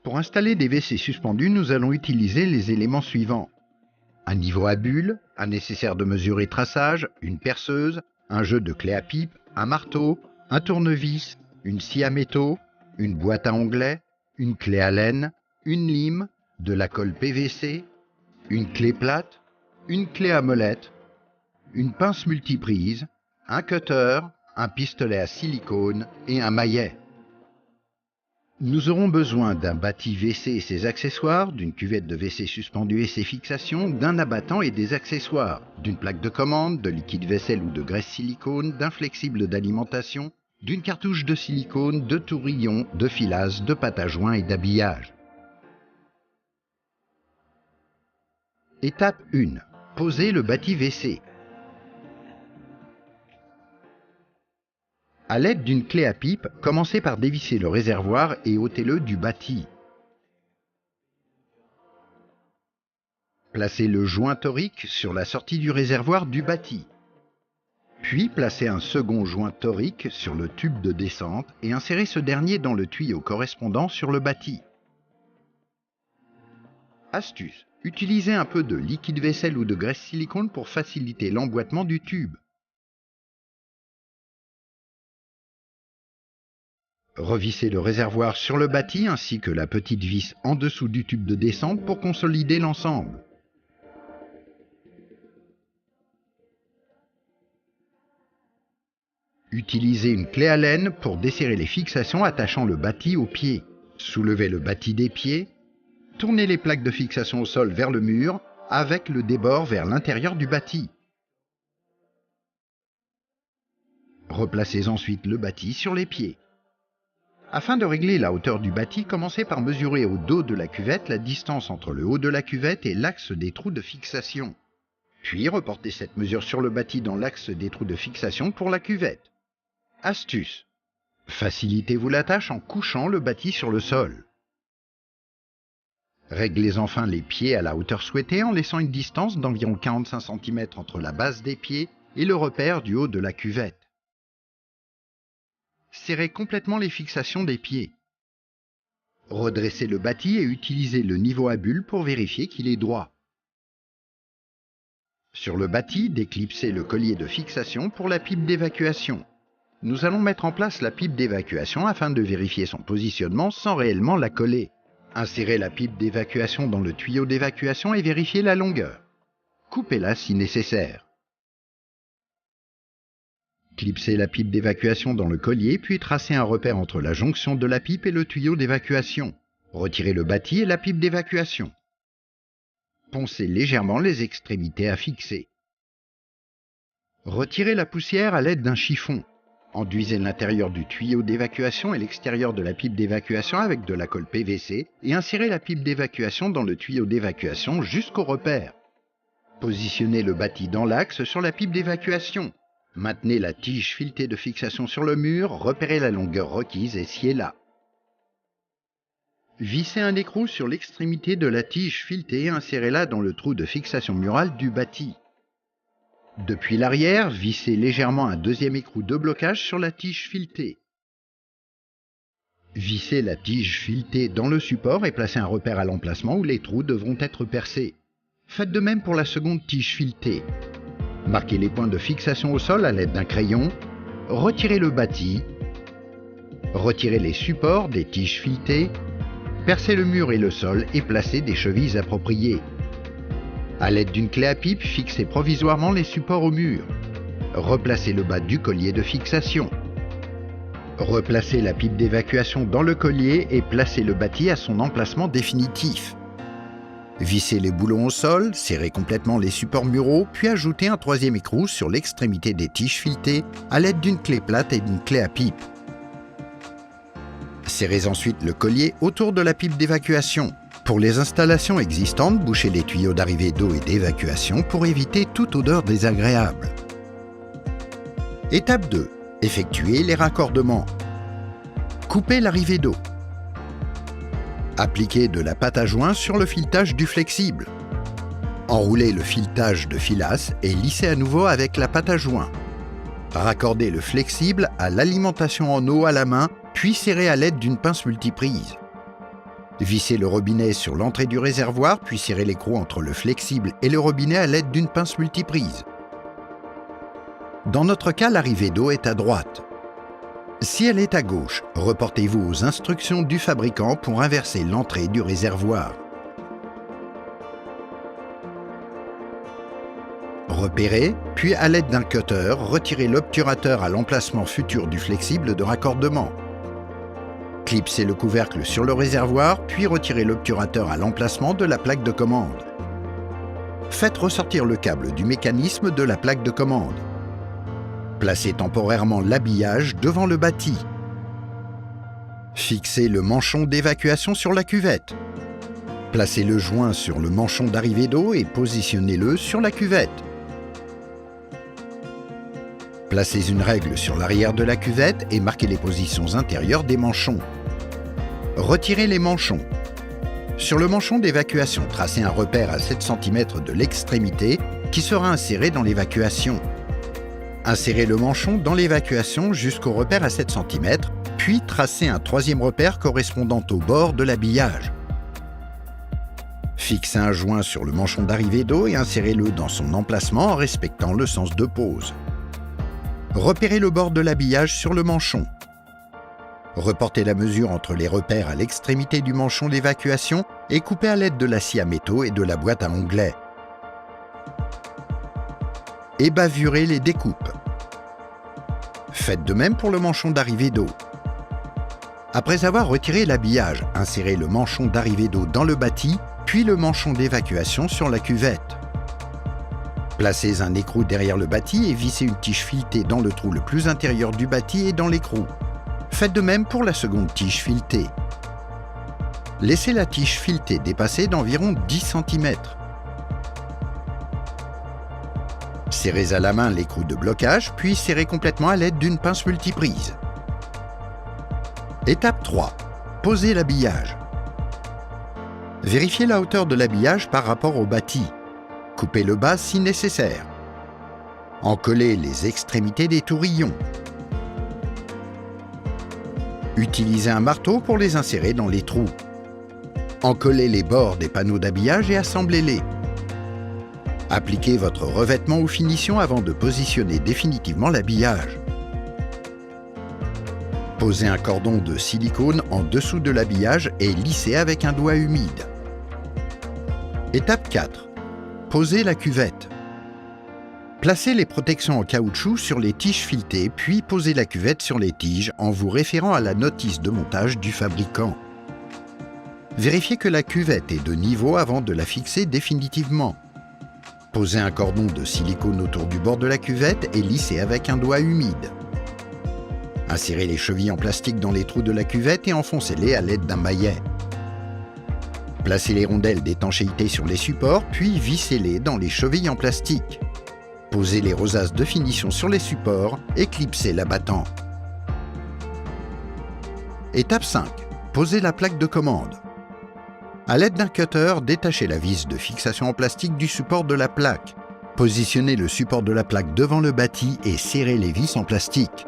Pour installer des WC suspendus, nous allons utiliser les éléments suivants. Un niveau à bulles, un nécessaire de mesure et traçage, une perceuse, un jeu de clé à pipe, un marteau, un tournevis, une scie à métaux, une boîte à onglets, une clé à laine, une lime, de la colle PVC, une clé plate, une clé à molette, une pince multiprise, un cutter, un pistolet à silicone et un maillet. Nous aurons besoin d'un bâti WC et ses accessoires, d'une cuvette de WC suspendue et ses fixations, d'un abattant et des accessoires, d'une plaque de commande, de liquide vaisselle ou de graisse silicone, d'un flexible d'alimentation, d'une cartouche de silicone, de tourillons, de filasse, de pâte à joint et d'habillage. Étape 1. Poser le bâti WC. À l'aide d'une clé à pipe, commencez par dévisser le réservoir et ôtez-le du bâti. Placez le joint torique sur la sortie du réservoir du bâti. Puis placez un second joint torique sur le tube de descente et insérez ce dernier dans le tuyau correspondant sur le bâti. Astuce: utilisez un peu de liquide vaisselle ou de graisse silicone pour faciliter l'emboîtement du tube. Revissez le réservoir sur le bâti ainsi que la petite vis en dessous du tube de descente pour consolider l'ensemble. Utilisez une clé à laine pour desserrer les fixations attachant le bâti aux pieds. Soulevez le bâti des pieds. Tournez les plaques de fixation au sol vers le mur avec le débord vers l'intérieur du bâti. Replacez ensuite le bâti sur les pieds. Afin de régler la hauteur du bâti, commencez par mesurer au dos de la cuvette la distance entre le haut de la cuvette et l'axe des trous de fixation. Puis reportez cette mesure sur le bâti dans l'axe des trous de fixation pour la cuvette. Astuce: facilitez-vous la tâche en couchant le bâti sur le sol. Réglez enfin les pieds à la hauteur souhaitée en laissant une distance d'environ 45 cm entre la base des pieds et le repère du haut de la cuvette. Serrez complètement les fixations des pieds. Redressez le bâti et utilisez le niveau à bulles pour vérifier qu'il est droit. Sur le bâti, déclipsez le collier de fixation pour la pipe d'évacuation. Nous allons mettre en place la pipe d'évacuation afin de vérifier son positionnement sans réellement la coller. Insérez la pipe d'évacuation dans le tuyau d'évacuation et vérifiez la longueur. Coupez-la si nécessaire. Clipsez la pipe d'évacuation dans le collier, puis tracez un repère entre la jonction de la pipe et le tuyau d'évacuation. Retirez le bâti et la pipe d'évacuation. Poncez légèrement les extrémités à fixer. Retirez la poussière à l'aide d'un chiffon. Enduisez l'intérieur du tuyau d'évacuation et l'extérieur de la pipe d'évacuation avec de la colle PVC et insérez la pipe d'évacuation dans le tuyau d'évacuation jusqu'au repère. Positionnez le bâti dans l'axe sur la pipe d'évacuation. Maintenez la tige filetée de fixation sur le mur, repérez la longueur requise et sciez-la. Vissez un écrou sur l'extrémité de la tige filetée et insérez-la dans le trou de fixation murale du bâti. Depuis l'arrière, vissez légèrement un deuxième écrou de blocage sur la tige filetée. Vissez la tige filetée dans le support et placez un repère à l'emplacement où les trous devront être percés. Faites de même pour la seconde tige filetée. Marquez les points de fixation au sol à l'aide d'un crayon. Retirez le bâti. Retirez les supports des tiges filetées. Percez le mur et le sol et placez des chevilles appropriées. À l'aide d'une clé à pipe, fixez provisoirement les supports au mur. Replacez le bas du collier de fixation. Replacez la pipe d'évacuation dans le collier et placez le bâti à son emplacement définitif. Vissez les boulons au sol, serrez complètement les supports muraux, puis ajoutez un troisième écrou sur l'extrémité des tiges filetées à l'aide d'une clé plate et d'une clé à pipe. Serrez ensuite le collier autour de la pipe d'évacuation. Pour les installations existantes, bouchez les tuyaux d'arrivée d'eau et d'évacuation pour éviter toute odeur désagréable. Étape 2. Effectuez les raccordements. Coupez l'arrivée d'eau. Appliquez de la pâte à joint sur le filetage du flexible. Enroulez le filetage de filasse et lissez à nouveau avec la pâte à joint. Raccordez le flexible à l'alimentation en eau à la main, puis serrez à l'aide d'une pince multiprise. Vissez le robinet sur l'entrée du réservoir, puis serrez l'écrou entre le flexible et le robinet à l'aide d'une pince multiprise. Dans notre cas, l'arrivée d'eau est à droite. Si elle est à gauche, reportez-vous aux instructions du fabricant pour inverser l'entrée du réservoir. Repérez, puis à l'aide d'un cutter, retirez l'obturateur à l'emplacement futur du flexible de raccordement. Clipsez le couvercle sur le réservoir, puis retirez l'obturateur à l'emplacement de la plaque de commande. Faites ressortir le câble du mécanisme de la plaque de commande. Placez temporairement l'habillage devant le bâti. Fixez le manchon d'évacuation sur la cuvette. Placez le joint sur le manchon d'arrivée d'eau et positionnez-le sur la cuvette. Placez une règle sur l'arrière de la cuvette et marquez les positions intérieures des manchons. Retirez les manchons. Sur le manchon d'évacuation, tracez un repère à 7 cm de l'extrémité qui sera inséré dans l'évacuation. Insérez le manchon dans l'évacuation jusqu'au repère à 7 cm, puis tracez un troisième repère correspondant au bord de l'habillage. Fixez un joint sur le manchon d'arrivée d'eau et insérez-le dans son emplacement en respectant le sens de pose. Repérez le bord de l'habillage sur le manchon. Reportez la mesure entre les repères à l'extrémité du manchon d'évacuation et coupez à l'aide de la scie à métaux et de la boîte à onglets. Et bavurez les découpes. Faites de même pour le manchon d'arrivée d'eau. Après avoir retiré l'habillage, insérez le manchon d'arrivée d'eau dans le bâti, puis le manchon d'évacuation sur la cuvette. Placez un écrou derrière le bâti et vissez une tige filetée dans le trou le plus intérieur du bâti et dans l'écrou. Faites de même pour la seconde tige filetée. Laissez la tige filetée dépasser d'environ 10 cm. Serrez à la main l'écrou de blocage, puis serrez complètement à l'aide d'une pince multiprise. Étape 3. Posez l'habillage. Vérifiez la hauteur de l'habillage par rapport au bâti. Coupez le bas si nécessaire. Encollez les extrémités des tourillons. Utilisez un marteau pour les insérer dans les trous. Encollez les bords des panneaux d'habillage et assemblez-les. Appliquez votre revêtement ou finition avant de positionner définitivement l'habillage. Posez un cordon de silicone en dessous de l'habillage et lissez avec un doigt humide. Étape 4. Posez la cuvette. Placez les protections en caoutchouc sur les tiges filetées, puis posez la cuvette sur les tiges en vous référant à la notice de montage du fabricant. Vérifiez que la cuvette est de niveau avant de la fixer définitivement. Posez un cordon de silicone autour du bord de la cuvette et lissez avec un doigt humide. Insérez les chevilles en plastique dans les trous de la cuvette et enfoncez-les à l'aide d'un maillet. Placez les rondelles d'étanchéité sur les supports, puis vissez-les dans les chevilles en plastique. Posez les rosaces de finition sur les supports et clipsez l'abattant. Étape 5. Posez la plaque de commande. À l'aide d'un cutter, détachez la vis de fixation en plastique du support de la plaque. Positionnez le support de la plaque devant le bâti et serrez les vis en plastique.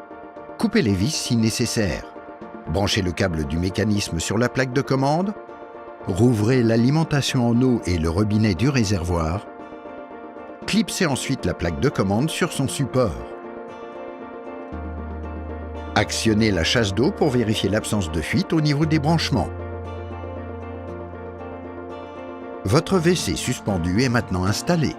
Coupez les vis si nécessaire. Branchez le câble du mécanisme sur la plaque de commande. Rouvrez l'alimentation en eau et le robinet du réservoir. Clipsez ensuite la plaque de commande sur son support. Actionnez la chasse d'eau pour vérifier l'absence de fuite au niveau des branchements. Votre WC suspendu est maintenant installé.